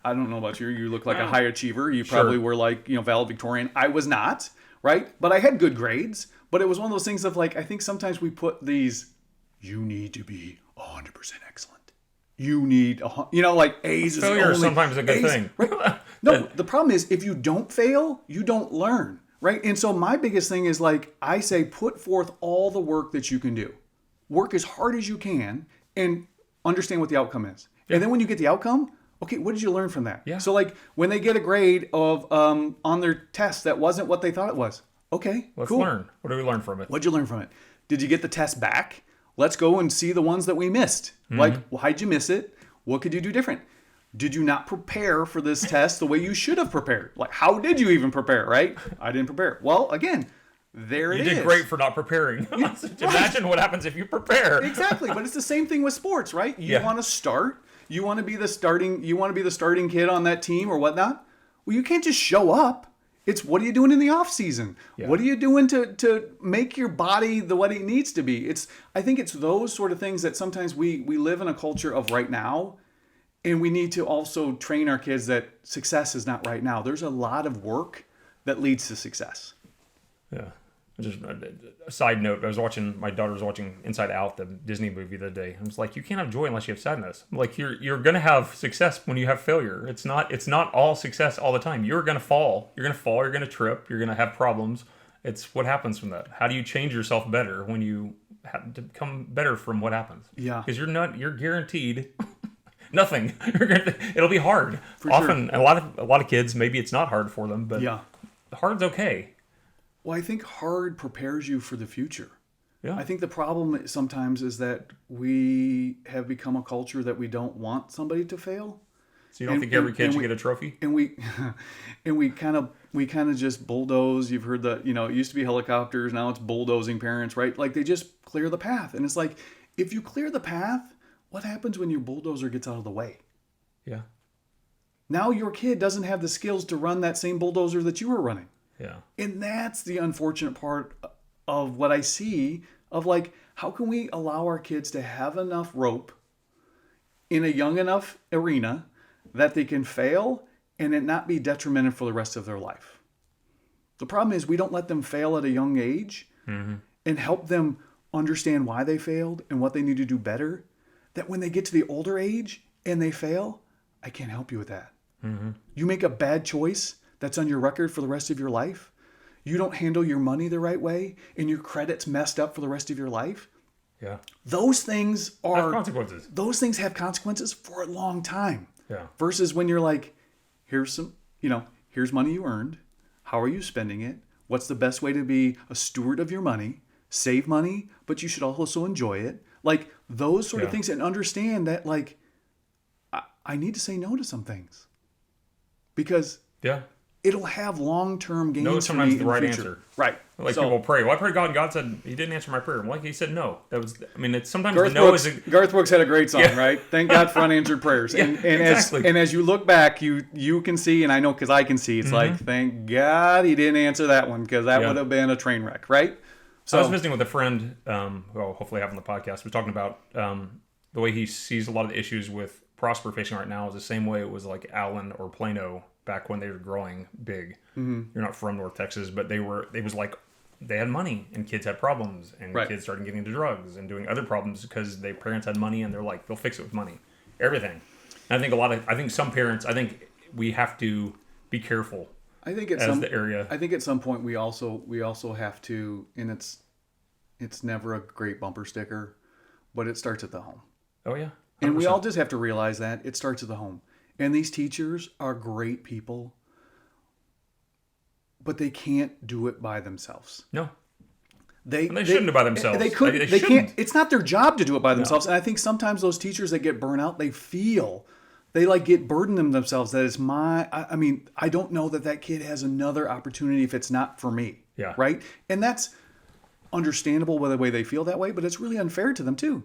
I don't know about you. You look like a high achiever. You probably were like, valedictorian. I was not, right? But I had good grades. But it was one of those things of like, I think sometimes we put these, you need to be 100% excellent. You need, like A's is failure is sometimes a good thing. Right? No, the problem is if you don't fail, you don't learn, right? And so my biggest thing is like, I say, put forth all the work that you can do. Work as hard as you can and understand what the outcome is. Yeah. And then when you get the outcome, okay, what did you learn from that? Yeah. So like when they get a grade of on their test that wasn't what they thought it was. Okay, Let's cool. learn. What did we learn from it? What'd you learn from it? Did you get the test back? Let's go and see the ones that we missed. Mm-hmm. Like, well, how'd you miss it? What could you do different? Did you not prepare for this test the way you should have prepared? Like, how did you even prepare, right? I didn't prepare. Well, again, there it is. You did great for not preparing. Imagine what happens if you prepare. Exactly, but it's the same thing with sports, right? You want to start. You want to be the starting kid on that team or whatnot. Well, you can't just show up. It's what are you doing in the off season? Yeah. What are you doing to make your body what it needs to be? I think it's those sort of things that sometimes we live in a culture of right now, and we need to also train our kids that success is not right now. There's a lot of work that leads to success. Yeah. Just a side note, my daughter was watching Inside Out, the Disney movie, the other day. I was like, you can't have joy unless you have sadness. Like you're gonna have success when you have failure. It's not all success all the time. You're gonna fall. You're gonna trip. You're gonna have problems. It's what happens from that. How do you change yourself better when you have to become better from what happens? Yeah. Because you're guaranteed nothing. It'll be hard. For Often, sure. a lot of kids, maybe it's not hard for them, but hard's okay. Well, I think hard prepares you for the future. Yeah. I think the problem sometimes is that we have become a culture that we don't want somebody to fail. So you don't think every kid should get a trophy? And we kind of just bulldoze. You've heard it used to be helicopters, now it's bulldozing parents, right? Like they just clear the path. And it's like, if you clear the path, what happens when your bulldozer gets out of the way? Yeah. Now your kid doesn't have the skills to run that same bulldozer that you were running. Yeah. And that's the unfortunate part of what I see of like, how can we allow our kids to have enough rope in a young enough arena that they can fail and it not be detrimental for the rest of their life? The problem is we don't let them fail at a young age and help them understand why they failed and what they need to do better, that when they get to the older age and they fail, I can't help you with that. You make a bad choice that's on your record for the rest of your life. You don't handle your money the right way and your credit's messed up for the rest of your life. Yeah. Those things have consequences. Those things have consequences for a long time. Yeah. Versus when you're like, here's money you earned. How are you spending it? What's the best way to be a steward of your money? Save money, but you should also enjoy it. Like those sort of things, and understand that like I need to say no to some things because it'll have long-term gains. No is sometimes the right answer. Right. Like people pray. Well, I prayed God, and God said He didn't answer my prayer. Well, He said no. It's sometimes Garth Brooks had a great song, right? Thank God for unanswered prayers. Exactly. As you look back, you can see, and I know because I can see, it's like, thank God He didn't answer that one because that would have been a train wreck, right? So I was visiting with a friend, who I'll hopefully have on the podcast. We're talking about the way he sees a lot of the issues with Prosper facing right now is the same way it was like Allen or Plano back when they were growing big. You're not from North Texas, but they had money and kids had problems and kids started getting into drugs and doing other problems because their parents had money and they're like, they'll fix it with money. Everything. And I think some parents, we have to be careful. I think at some point we also have to, and it's never a great bumper sticker, but it starts at the home. Oh yeah. 100%. And we all just have to realize that it starts at the home. And these teachers are great people, but they can't do it by themselves. No. They shouldn't do it by themselves. They couldn't. They can't. It's not their job to do it by themselves. And I think sometimes those teachers that get burnt out, they get burdened themselves. That it's I don't know that kid has another opportunity if it's not for me. Yeah. Right. And that's understandable by the way they feel that way, but it's really unfair to them too.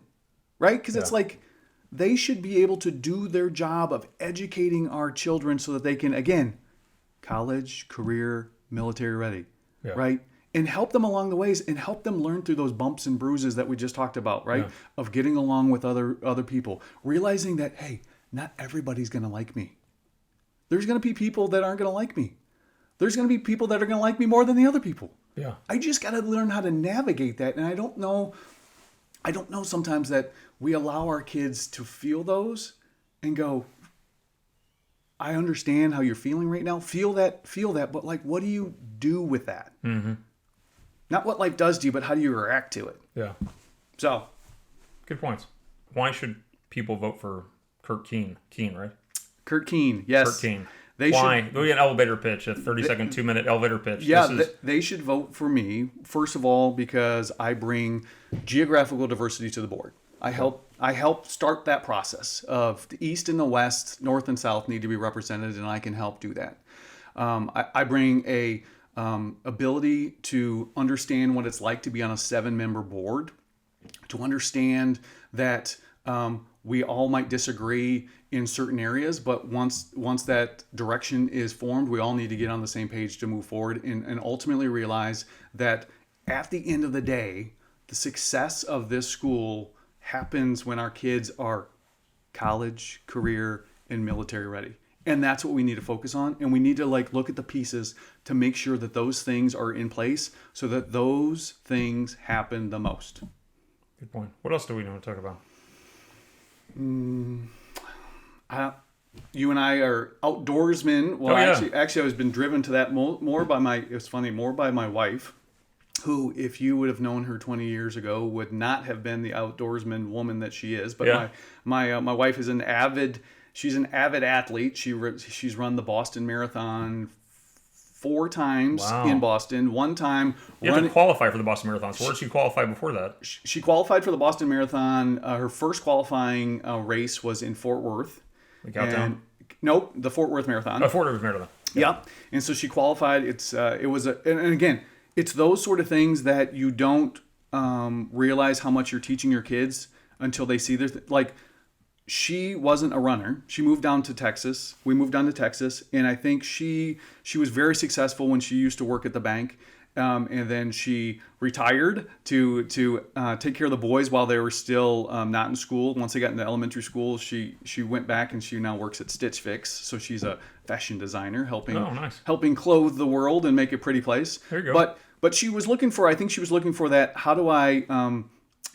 Right. Because it's like, they should be able to do their job of educating our children so that they can, again, college, career, military ready, right? And help them along the ways and help them learn through those bumps and bruises that we just talked about, right? Yeah. Of getting along with other people, realizing that, hey, not everybody's going to like me. There's going to be people that aren't going to like me. There's going to be people that are going to like me more than the other people. Yeah. I just got to learn how to navigate that. And I don't know sometimes that we allow our kids to feel those and go, I understand how you're feeling right now. Feel that. But like, what do you do with that? Mm-hmm. Not what life does to you, but how do you react to it? Yeah. So. Good points. Why should people vote for Kurt Kuehn? Kuehn, right? Kurt Kuehn, yes. Kurt Kuehn. Why? Go get an elevator pitch, a 30-second, 2-minute elevator pitch. Yeah, they should vote for me, first of all, because I bring geographical diversity to the board. I help start that process of the East and the West, North and South need to be represented, and I can help do that. I bring a ability to understand what it's like to be on a 7-member board, to understand that we all might disagree in certain areas, but once that direction is formed, we all need to get on the same page to move forward and ultimately realize that at the end of the day, the success of this school happens when our kids are college, career, and military ready. And that's what we need to focus on. And we need to look at the pieces to make sure that those things are in place so that those things happen the most. Good point. What else do we want to talk about? You and I are outdoorsmen. Well, actually, I was been driven to that more by my wife, who, if you would have known her 20 years ago, would not have been the outdoorsman woman that she is. But my wife is an avid athlete. She's run the Boston Marathon 4 times in Boston. One time, you have to qualify for the Boston Marathon. So where did she qualify before that? She qualified for the Boston Marathon. Her first qualifying race was in Fort Worth. The Cowtown. Nope, the Fort Worth Marathon. Fort Worth Marathon. Yeah. And so she qualified. And again, it's those sort of things that you don't realize how much you're teaching your kids until they see this. Like, she wasn't a runner. She moved down to Texas. We moved down to Texas, and I think she was very successful when she used to work at the bank. And then she retired to take care of the boys while they were still not in school. Once they got into elementary school, she went back, and she now works at Stitch Fix. So she's a fashion designer, helping clothe the world and make a pretty place. There you go. But she was looking for that. How do I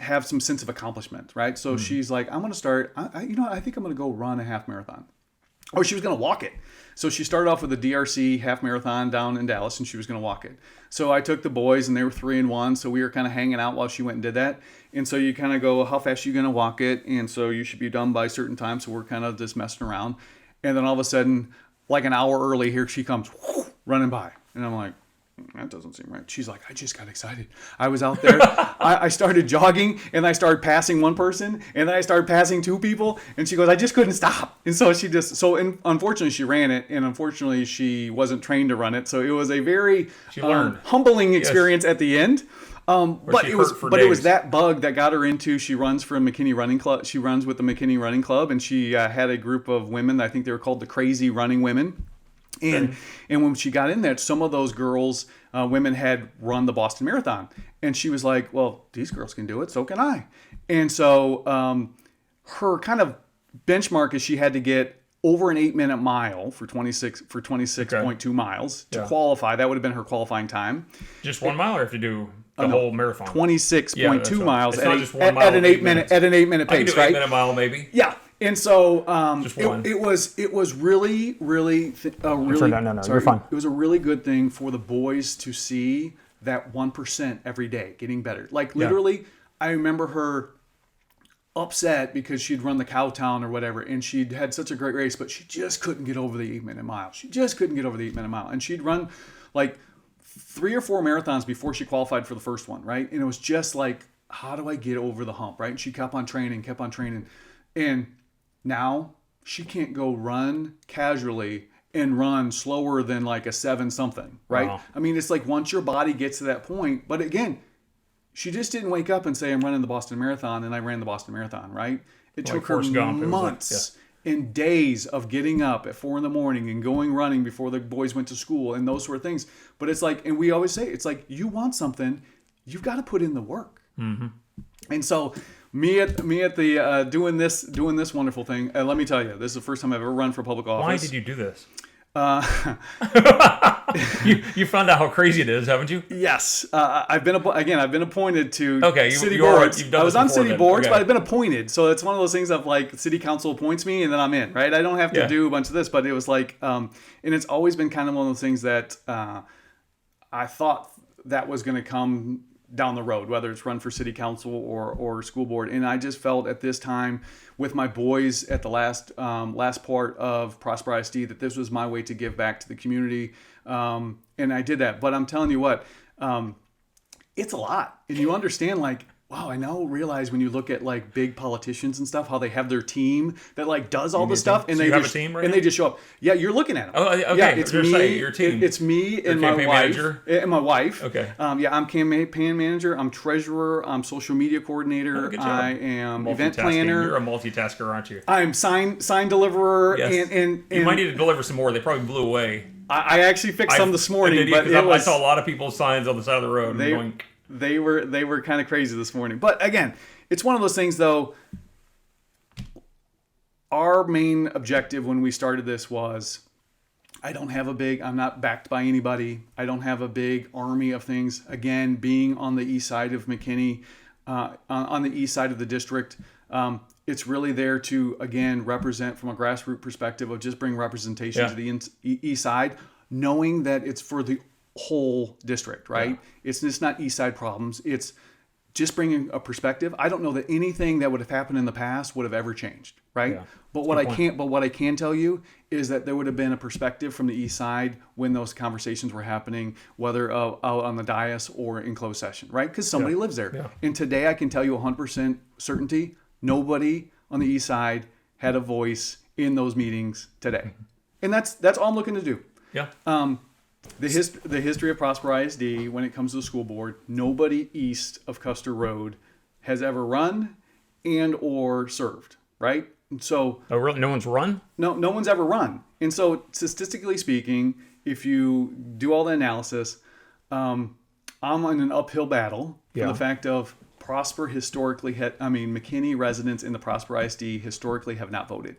have some sense of accomplishment, right? So she's like, I'm going to start. I think I'm going to go run a half marathon. Or she was going to walk it. So she started off with the DRC half marathon down in Dallas, and she was going to walk it. So I took the boys, and they were 3 and 1. So we were kind of hanging out while she went and did that. And so you kind of go, how fast are you going to walk it? And so you should be done by a certain time. So we're kind of just messing around. And then all of a sudden, like an hour early, here she comes running by. And I'm like, that doesn't seem right. She's like, I just got excited. I was out there. I started jogging, and I started passing one person, and then I started passing 2 people. And she goes, I just couldn't stop. And so unfortunately, she ran it, and unfortunately, she wasn't trained to run it. So it was a very humbling experience at the end. But it was that bug that got her into. She runs for a McKinney Running Club. She runs with the McKinney Running Club, and she had a group of women. I think they were called the Crazy Running Women. And when she got in there, some of those girls, women had run the Boston Marathon. And she was like, well, these girls can do it, so can I. And so her kind of benchmark is she had to get over an 8-minute mile for 26.2 miles to qualify. That would have been her qualifying time. Just 1 mile, or if you do the whole marathon? 26.2 miles at an 8-minute pace, right? 8-minute mile, maybe. Yeah. And so it was really really you're fine. It was a really good thing for the boys to see that 1% every day getting better. Like literally, I remember her upset because she'd run the Cowtown or whatever, and she'd had such a great race, but she just couldn't get over the 8-minute mile. And she'd run like 3 or 4 marathons before she qualified for the first one, right? And it was just like, how do I get over the hump, right? And she kept on training, and now she can't go run casually and run slower than like a 7-something, right? Wow. I mean, it's like once your body gets to that point, but again, she just didn't wake up and say, I'm running the Boston Marathon, and I ran the Boston Marathon, right? It took her months and days of getting up at 4 a.m. and going running before the boys went to school and those sort of things. But it's like, and we always say, it's like, you want something, you've got to put in the work. Mm-hmm. And so me at the doing this wonderful thing. Let me tell you, this is the first time I've ever run for public office. Why did you do this? You found out how crazy it is, haven't you? Yes. I've been appointed to city boards. I was on city boards, but I've been appointed. So it's one of those things of like city council appoints me and then I'm in, right? I don't have to do a bunch of this, but it was like, and it's always been kind of one of those things that I thought that was going to come down the road, whether it's run for city council or school board. And I just felt at this time with my boys at the last part of Prosper ISD that this was my way to give back to the community. And I did that. But I'm telling you what, it's a lot. And you understand like, wow, I now realize when you look at like big politicians and stuff, how they have their team that like does all the stuff, and they just show up. Yeah, you're looking at them. Oh, okay. Yeah, it's me. Your team. It's me and my wife. Manager? And my wife. Okay. I'm campaign manager. I'm treasurer. I'm social media coordinator. Good job. I am event planner. You're a multitasker, aren't you? I'm sign deliverer. Yes. And you might need to deliver some more. They probably blew away. I actually fixed some this morning, I saw a lot of people's signs on the side of the road. They were kind of crazy this morning. But again, it's one of those things though. Our main objective when we started this was, I'm not backed by anybody. I don't have a big army of things. Again, being on the east side of McKinney, on the east side of the district, it's really there to, again, represent from a grassroots perspective of just bring representation to the east side, knowing that it's for the whole district, right? Yeah. It's just not east side problems. It's just bringing a perspective. I don't know that anything that would have happened in the past would have ever changed, right? Yeah. But what I can tell you is that there would have been a perspective from the east side when those conversations were happening, whether out on the dais or in closed session, right? Because somebody lives there. Yeah. And today I can tell you 100% certainty, nobody on the east side had a voice in those meetings today. And that's all I'm looking to do. Yeah. The history of Prosper ISD when it comes to the school board, nobody east of Custer Road has ever run and or served, right? And so really? No one's run? No one's ever run. And so statistically speaking, if you do all the analysis, I'm in an uphill battle for the fact of Prosper historically McKinney residents in the Prosper ISD historically have not voted.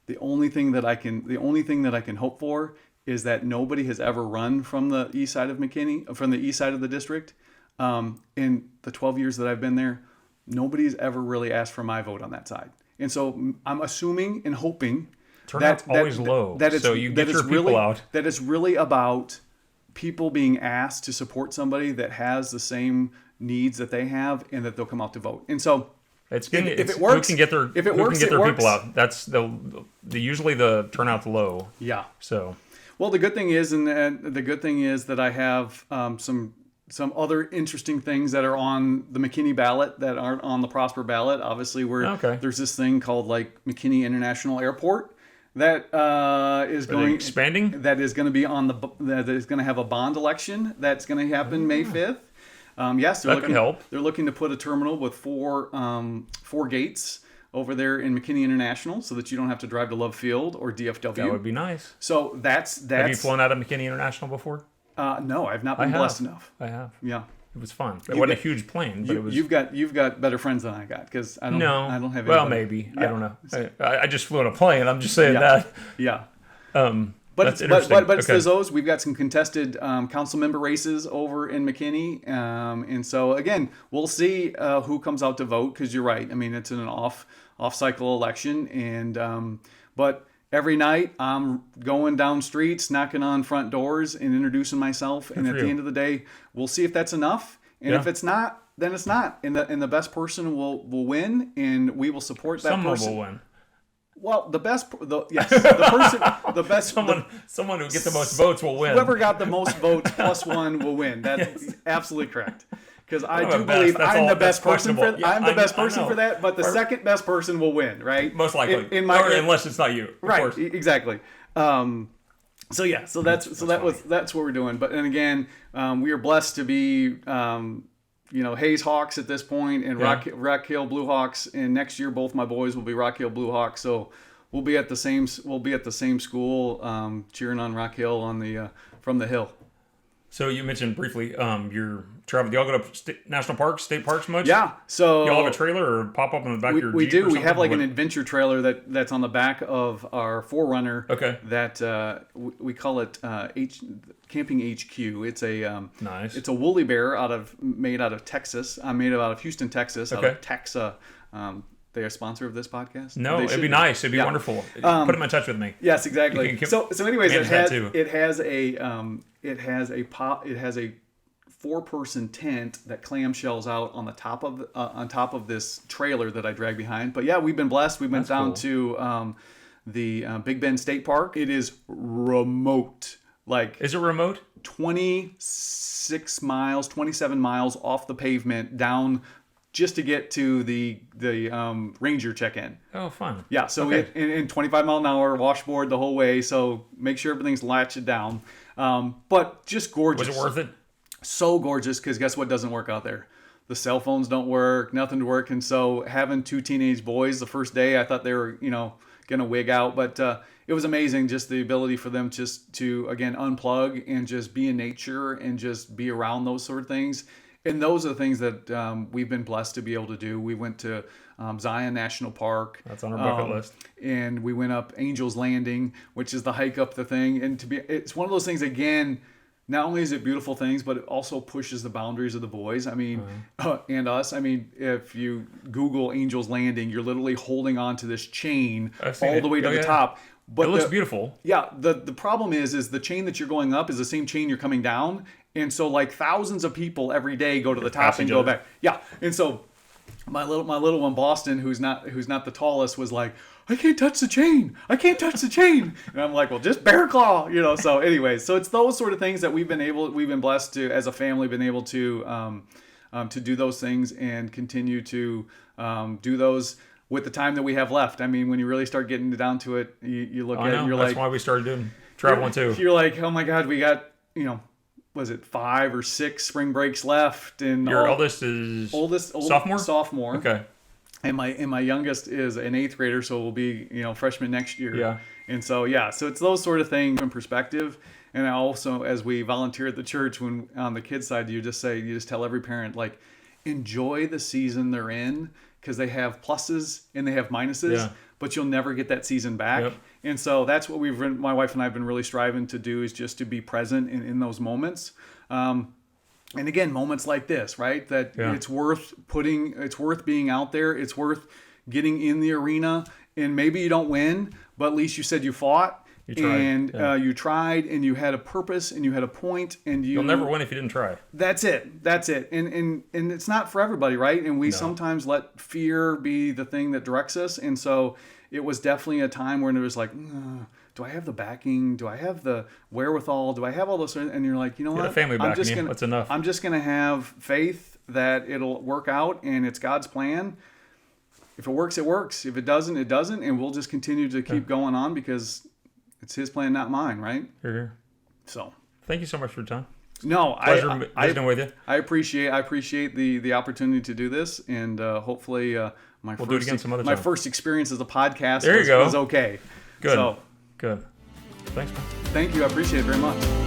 The only thing that I can hope for is that nobody has ever run from the east side of McKinney, from the east side of the district. In the 12 years that I've been there, nobody's ever really asked for my vote on that side. And so I'm assuming and hoping turnout's always low. So you get your people out. That it's really about people being asked to support somebody that has the same needs that they have, and that they'll come out to vote. And so if it works, who can get their people out. That's usually the turnout's low. Yeah. So, well, the good thing is that I have some other interesting things that are on the McKinney ballot that aren't on the Prosper ballot. Obviously, there's this thing called like McKinney International Airport that is expanding. That is going to be that is going to have a bond election that's going to happen May 5th. Yes, that could help. They're looking to put a terminal with four gates over there in McKinney International, so that you don't have to drive to Love Field or DFW. That would be nice. So that's. Have you flown out of McKinney International before? No, I've not been blessed enough. I have. Yeah, it was fun. It wasn't a huge plane, but it was. You've got better friends than I got, because I don't have. Well, maybe. Yeah. I don't know. I just flew in a plane. I'm just saying that. Yeah. But there's those. We've got some contested council member races over in McKinney, and so again, we'll see who comes out to vote, because you're right. I mean, it's an off cycle election, and but every night I'm going down streets, knocking on front doors, and introducing myself. And at the end of the day, we'll see if that's enough. And if it's not, then it's not. And the best person will win, and we will support that person. Someone will win. Well, the best who gets the most votes will win. Whoever got the most votes plus one will win. That's absolutely correct. Because I do believe I'm the best person for that. But the second best person will win, right? Most likely, unless it's not you, right? Exactly. So that's what we're doing. But and again, we are blessed to be. Hayes Hawks at this point, and Rock Hill Blue Hawks, and next year both my boys will be Rock Hill Blue Hawks. So we'll be at the same school, cheering on Rock Hill from the hill. So you mentioned briefly your travel. Do y'all go to national parks, state parks much? Yeah. So y'all have a trailer or pop up in the back of your Jeep? We do. We have like an adventure trailer that's on the back of our 4Runner. Okay. That we call it Camping HQ. It's a nice. It's a woolly bear made out of Texas. Made out of Houston, Texas. Okay. Out of Texa. They are a sponsor of this podcast. No, it'd be nice. It'd be wonderful. Put them in touch with me. Yes, exactly. So anyways, it has a 4-person tent that clamshells out on the top of this trailer that I drag behind. But yeah, we've been blessed. We went down to the Big Bend State Park. It is remote. Is it remote? 27 miles off the pavement down, just to get to the ranger check-in. Oh, fun. Yeah, so we in 25-mile-an-hour washboard the whole way, so make sure everything's latched down. But just gorgeous. Was it worth it? So gorgeous, because guess what doesn't work out there? The cell phones don't work, nothing to work. And so having 2 teenage boys the first day, I thought they were, going to wig out. But it was amazing, just the ability for them just to, again, unplug and just be in nature and just be around those sort of things. And those are the things that we've been blessed to be able to do. We went to Zion National Park. That's on our bucket list. And we went up Angel's Landing, which is the hike up the thing. And it's one of those things, again, not only is it beautiful things, but it also pushes the boundaries of the boys. I mean, and us. I mean, if you Google Angel's Landing, you're literally holding on to this chain all the way to the top. But it looks beautiful. Yeah. The problem is the chain that you're going up is the same chain you're coming down. And so thousands of people every day go to the top and go back. Yeah. And so my little one, Boston, who's not the tallest, was like, I can't touch the chain. I can't touch the chain. And I'm like, well, just bear claw, So anyways, so it's those sort of things that we've been blessed to, as a family, been able to do those things and continue to do those. with the time that we have left. I mean, when you really start getting down to it, you look at it and you're that's like, why we started doing traveling too. You're like, oh my God, we got, was it 5 or 6 spring breaks left? And your oldest is sophomore? Sophomore. Okay. And my youngest is an 8th grader, so will be, freshman next year. Yeah. And so, so it's those sort of things in perspective. And I also, as we volunteer at the church, when on the kids side, you just tell every parent, like, enjoy the season they're in, because they have pluses and they have minuses, but you'll never get that season back. Yep. And so that's what my wife and I have been really striving to do, is just to be present in those moments. And again, moments like this, right? That it's worth being out there. It's worth getting in the arena. And maybe you don't win, but at least you said you fought. You tried. You tried, and you had a purpose, and you had a point, and you'll never win if you didn't try. That's it. And it's not for everybody, right? And we sometimes let fear be the thing that directs us. And so it was definitely a time when it was like, do I have the backing? Do I have the wherewithal? Do I have all those? And you're like, you know what? The family backing you. That's enough. I'm just gonna have faith that it'll work out, and it's God's plan. If it works, it works. If it doesn't, it doesn't, and we'll just continue to keep going on, because it's His plan, not mine, right? Here. So, thank you so much for your time. No, pleasure visiting with you. I appreciate the opportunity to do this, and hopefully we'll do it again some other time. My first experience as a podcast was okay. Good. Good. Thanks, man. Thank you. I appreciate it very much.